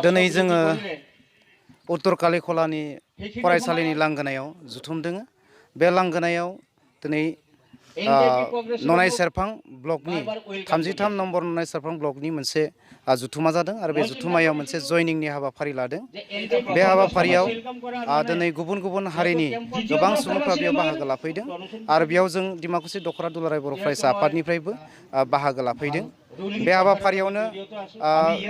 दिनै जोङो उत्तर कालिखलानि फरायसालिनि लांगोनायाव जुथुमदों। बे लांगोनायाव दिनै ननाय सेरफां ब्लकनि 33 नम्बर ननाय सेरफां ब्लकनि मोनसे जुथुमा जादों आरो बे जुथुमायाव मोनसे जयनिंनि हाबाफारि लादों। बे हाबाफारियाव दिनै गुबुन गुबुन हारिनि गोबां सुबुंफ्रा बेयाव बाहागो लाफैदों आरो बेयाव जों डिमाकुसि दख'रा दुलाराय बर' फरायसा आफादनिफ्रायबो बाहागो लाफैदों। बे हाबाफारियावनो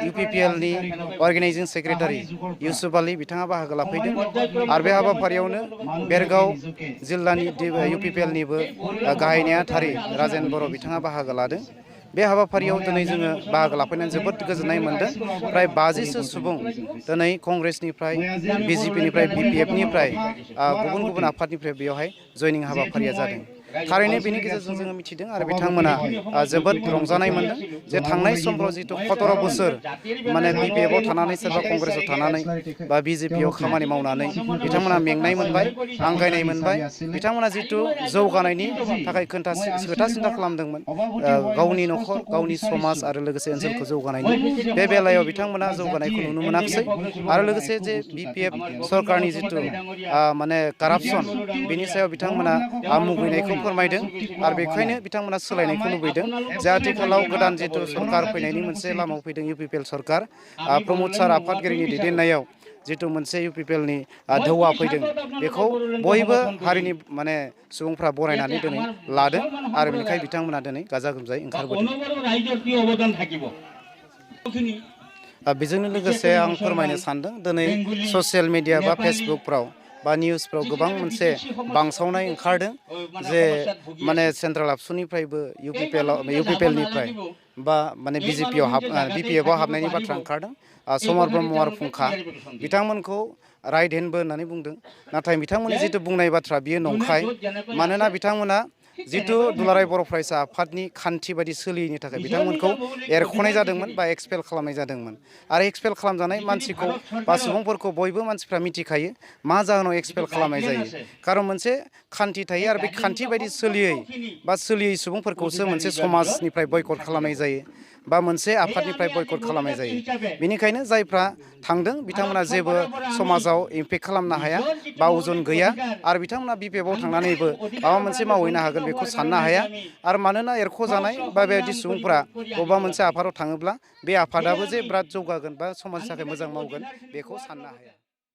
UPPLनि अर्गेनाइजिं सेक्रेटारि इउसुफ आली बिथाङा बाहागो लाफैदों आरो बे हाबाफारियावनो बेरगाव जिल्लानि UPPLनिबो गाहाय नेहाथारि राजेन बर' बिथाङा बाहागो लादों। बे हाबाफारियाव दिनै जोङो बाहागो लाफैनानै जोबोद गोजोननाय मोन्दों। फ्राय 50सो सुबुं दिनै कंग्रेसनिफ्राय BJPनिफ्राय BPFनिफ्राय गुबुन गुबुन आफादनिफ्राय बेवहाय जयनिं हाबाफारिया जादों। थारैनो बेनि गेजेरजों जोङो मिथिदों आरो बिथांमोना जोबोद रंजानाय मोन्दों जे थांनाय समफ्राव जिथु 17 बोसोर माने BPFआव थानानै सोरबा कंग्रेसआव थानानै बा BJPआव खामानि मावनानै बिथांमोना मेंनाय मोनबाय, आंगायनाय मोनबाय। बिथांमोना जिथु जौगानायनि थाखाय खोथा सिन्था खालामदोंमोन, गावनि न'खर, गावनि समाज आरो लोगोसे ओनसोलखौ जौगानायनि बे बेलायाव बिथांमोना जौगानायखौ नुनो मोनाखिसै आरो लोगोसे जे BPF सरकारनि जिथु माने कारापसन बेनि सायाव बिथांमोना मुगैनायखौ फोरमायदों आरो बेखायनो बिथांमोना सोलायनायखौ लुबैदों जे आथिखालाव गोदान जिथु सरकार फैनायनि मोनसे लामायाव फैदों UPPL सरकार प्रमद सार आफादगिरिनि दैदेननायाव जिथु मोनसे UPPLनि धौवा फैदों बेखौ बयबो हारिनि माने सुबुंफ्रा बरायनानै दिनै लादों आरो बेनिखायनो बिथांमोना दिनै गाजा गोमजायै ओंखारबोदों। बेजोंनो लोगोसे आं फोरमायनो सानदों दिनै ससियेल मिडिया बा फेसबुकफ्राव बा निउसफ्राव गोबां मोनसे बांसावनाय ओंखारदों जे माने सेन्ट्रेल आबसुनिफ्रायबो UPPLनिफ्राय बा माने BPFआव हाबनायनि बाथ्रा ओंखारदों। समर ब्रह्म आरो फुंखा बिथांमोनखौ राइट हेन्डबो होननानै बुंदों, नाथाय बिथांमोननि जिथु बुंनाय बाथ्रा बियो नंखाय। मानोना बिथांमोना जिथु दुलाराय बर' फरायसा आफादनि खान्थि बायदि सोलियैनि थाखाय बिथांमोनखौ एरख'नाय जादोंमोन बा एक्सपेल खालामनाय जादोंमोन आरो एक्सपेल खालामजानाय मानसिखौ बा सुबुंफोरखौ बयबो मानसिफ्रा मिथिखायो मा जाहोनाव एक्सपेल खालामनाय जायो। खारन मोनसे खान्थि थायो आरो बे खान्थि बायदि सोलियै सुबुंफोरखौसो मोनसे समाजनिफ्राय बयकट खालामनाय जायो बा मोनसे आफादनिफ्राय बयकट खालामनाय जायो। बेनिखायनो जायफ्रा थांदों बिथांमोना जेबो समाजाव इम्पेक्ट खालामनो हाया बा अजन गैया आरो बिथांमोना BPFआव थांनानैबो माबा मोनसे मावहैनो हागोन बेखौ साननो हाया आरो मानोना एरख'जानाय बा बेबायदि सुबुंफ्रा बबेबा मोनसे आफादाव थाङोब्ला बे आफादाबो जे बिराद जौगागोन बा समाजनि थाखाय मोजां मावगोन बेखौ साननो हाया।